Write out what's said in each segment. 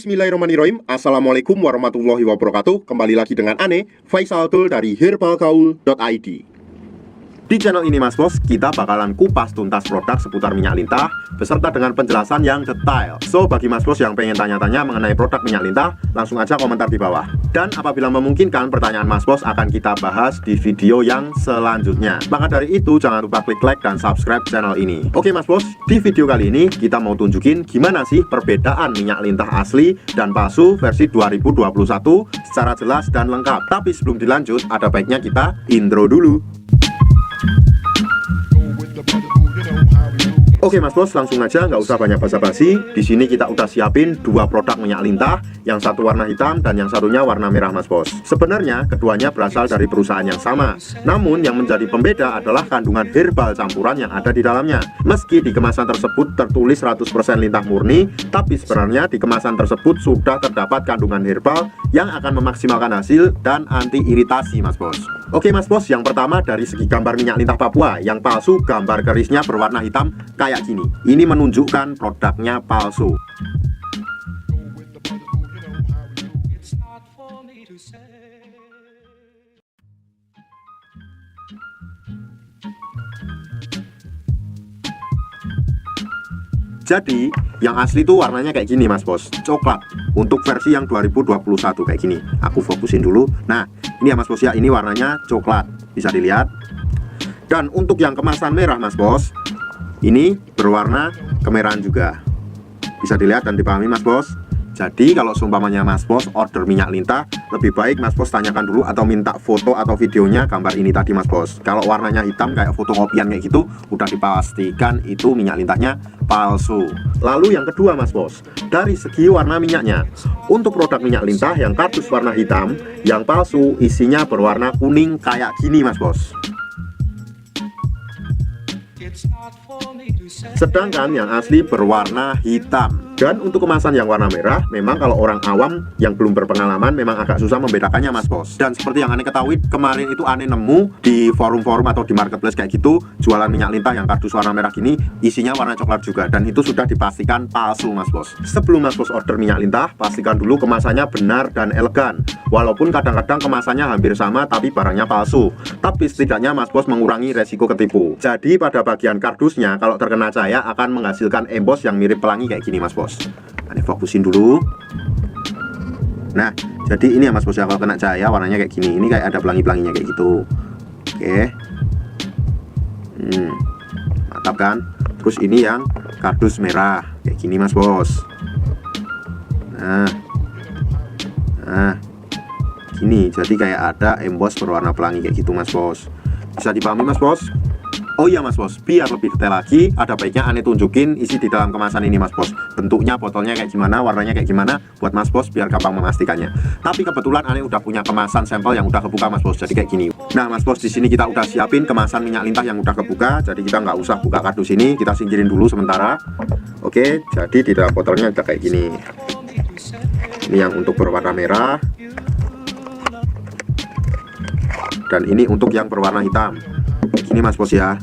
Bismillahirrahmanirrahim. Assalamualaikum warahmatullahi wabarakatuh. Kembali lagi dengan Ane, Faisal Tul dari herbalgaul.id. Di channel ini Mas Bos, kita bakalan kupas tuntas produk seputar minyak lintah beserta dengan penjelasan yang detail. So, bagi Mas Bos yang pengen tanya-tanya mengenai produk minyak lintah, langsung aja komentar di bawah. Dan apabila memungkinkan, pertanyaan Mas Bos akan kita bahas di video yang selanjutnya. Maka dari itu, jangan lupa klik like dan subscribe channel ini. Oke Mas Bos, di video kali ini kita mau tunjukin gimana sih perbedaan minyak lintah asli dan palsu versi 2021 secara jelas dan lengkap. Tapi sebelum dilanjut, ada baiknya kita intro dulu. Oke Mas Bos, langsung aja, nggak usah banyak basa-basi. Di sini kita udah siapin dua produk minyak lintah, yang satu warna hitam dan yang satunya warna merah Mas Bos. Sebenarnya keduanya berasal dari perusahaan yang sama, namun yang menjadi pembeda adalah kandungan herbal campuran yang ada di dalamnya. Meski di kemasan tersebut tertulis 100% lintah murni, tapi sebenarnya di kemasan tersebut sudah terdapat kandungan herbal yang akan memaksimalkan hasil dan anti iritasi Mas Bos. Oke Mas Bos, yang pertama dari segi gambar minyak lintah Papua, yang palsu gambar kerisnya berwarna hitam kayak gini. Ini menunjukkan produknya palsu. Jadi yang asli tuh warnanya kayak gini Mas Bos, coklat. Untuk versi yang 2021 kayak gini. Aku fokusin dulu. Nah, ini ya Mas Bos ya, ini warnanya coklat, bisa dilihat. Dan untuk yang kemasan merah Mas Bos, ini berwarna kemerahan juga, bisa dilihat dan dipahami Mas Bos. Jadi kalau seumpamanya Mas Bos order minyak lintah, lebih baik Mas Bos tanyakan dulu atau minta foto atau videonya gambar ini tadi Mas Bos. Kalau warnanya hitam kayak fotokopian kayak gitu, udah dipastikan itu minyak lintahnya palsu. Lalu yang kedua Mas Bos, dari segi warna minyaknya, untuk produk minyak lintah yang kardus warna hitam, yang palsu isinya berwarna kuning kayak gini Mas Bos. Sedangkan yang asli berwarna hitam. Dan untuk kemasan yang warna merah, memang kalau orang awam yang belum berpengalaman memang agak susah membedakannya Mas Bos. Dan seperti yang Ane ketahui, kemarin itu Ane nemu di forum-forum atau di marketplace kayak gitu, jualan minyak lintah yang kardus warna merah gini, isinya warna coklat juga. Dan itu sudah dipastikan palsu Mas Bos. Sebelum Mas Bos order minyak lintah, pastikan dulu kemasannya benar dan elegan. Walaupun kadang-kadang kemasannya hampir sama tapi barangnya palsu, tapi setidaknya Mas Bos mengurangi resiko ketipu. Jadi pada bagian kardusnya, kalau terkena cahaya akan menghasilkan embos yang mirip pelangi kayak gini Mas Bos. Ini fokusin dulu. Nah, jadi ini ya Mas Bos ya, kalau kena cahaya warnanya kayak gini. Ini kayak ada pelangi-pelanginya kayak gitu. Oke. Mantap kan? Terus ini yang kardus merah kayak gini Mas Bos. Nah, gini. Jadi kayak ada embos berwarna pelangi kayak gitu Mas Bos. Bisa dipahami Mas Bos? Oh iya Mas Bos, biar lebih detail lagi, ada baiknya Ane tunjukin isi di dalam kemasan ini Mas Bos. Bentuknya, botolnya kayak gimana, warnanya kayak gimana, buat Mas Bos biar gampang memastikannya. Tapi kebetulan Ane udah punya kemasan sampel yang udah kebuka Mas Bos, jadi kayak gini. Nah Mas Bos, di sini kita udah siapin kemasan minyak lintah yang udah kebuka, jadi kita nggak usah buka kardus ini, kita singkirin dulu sementara. Oke, jadi di dalam botolnya udah kayak gini. Ini yang untuk berwarna merah, dan ini untuk yang berwarna hitam. Gini Mas Bos ya.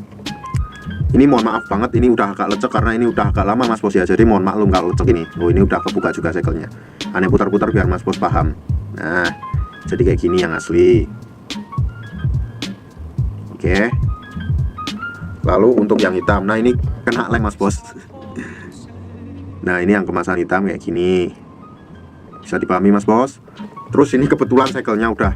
Ini mohon maaf banget, ini udah agak lecek karena ini udah agak lama Mas Bos ya. Jadi mohon maklum kalau lecek ini. Oh, ini udah kebuka juga segelnya. Ane putar-putar biar Mas Bos paham. Nah, jadi kayak gini yang asli. Oke. Lalu untuk yang hitam, nah ini kena lem Mas Bos. Nah, ini yang kemasan hitam kayak gini. Bisa dipahami Mas Bos. Terus ini kebetulan segelnya udah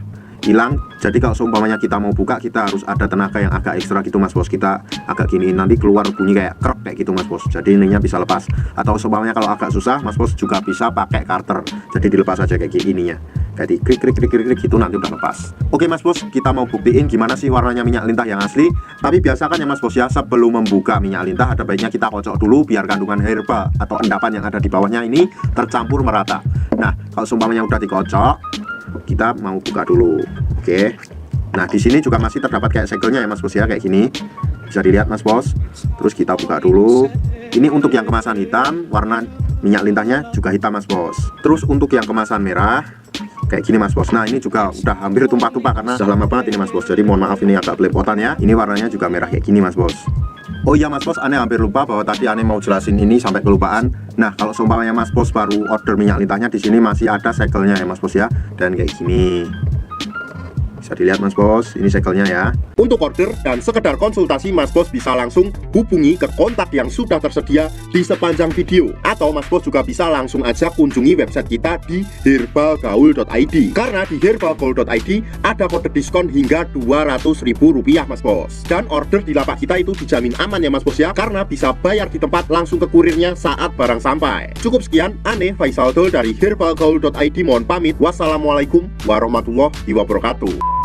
hilang, jadi kalau seumpamanya kita mau buka, kita harus ada tenaga yang agak ekstra gitu Mas Bos. Kita agak gini, nanti keluar bunyi kayak krek kayak gitu Mas Bos. Jadi ininya bisa lepas. Atau seumpamanya kalau agak susah, Mas Bos juga bisa pakai karter. Jadi dilepas aja kayak gini ya. Kayak di klik klik klik klik gitu, nanti udah lepas. Oke Mas Bos, kita mau buktiin gimana sih warnanya minyak lintah yang asli. Tapi biasakan ya Mas Bos ya, sebelum membuka minyak lintah ada baiknya kita kocok dulu biar kandungan herbal atau endapan yang ada di bawahnya ini tercampur merata. Nah, kalau seumpamanya udah dikocok, kita mau buka dulu. Oke. Nah, di sini juga masih terdapat kayak segelnya ya Mas Bos ya, kayak gini. Bisa dilihat Mas Bos. Terus kita buka dulu. Ini untuk yang kemasan hitam, warna minyak lintahnya juga hitam Mas Bos. Terus untuk yang kemasan merah kayak gini Mas Bos. Nah, ini juga udah hampir tumpah-tumpah karena sudah lama banget ini Mas Bos. Jadi mohon maaf ini agak belepotan ya. Ini warnanya juga merah kayak gini Mas Bos. Oh iya Mas Bos, aneh hampir lupa bahwa tadi aneh mau jelasin ini sampai kelupaan. Nah, kalau seumpamanya Mas Bos baru order minyak lintahnya, di sini masih ada segelnya ya Mas Bos ya. Dan kayak gini. Bisa dilihat Mas Bos, ini segelnya ya. Untuk order dan sekedar konsultasi, Mas Bos bisa langsung hubungi ke kontak yang sudah tersedia di sepanjang video. Atau Mas Bos juga bisa langsung aja kunjungi website kita di herbalgaul.id. Karena di herbalgaul.id ada kode diskon hingga Rp200.000 Mas Bos. Dan order di lapak kita itu dijamin aman ya Mas Bos ya, karena bisa bayar di tempat langsung ke kurirnya saat barang sampai. Cukup sekian, Aneh Faisal Dol dari herbalgaul.id mohon pamit. Wassalamualaikum warahmatullahi wabarakatuh.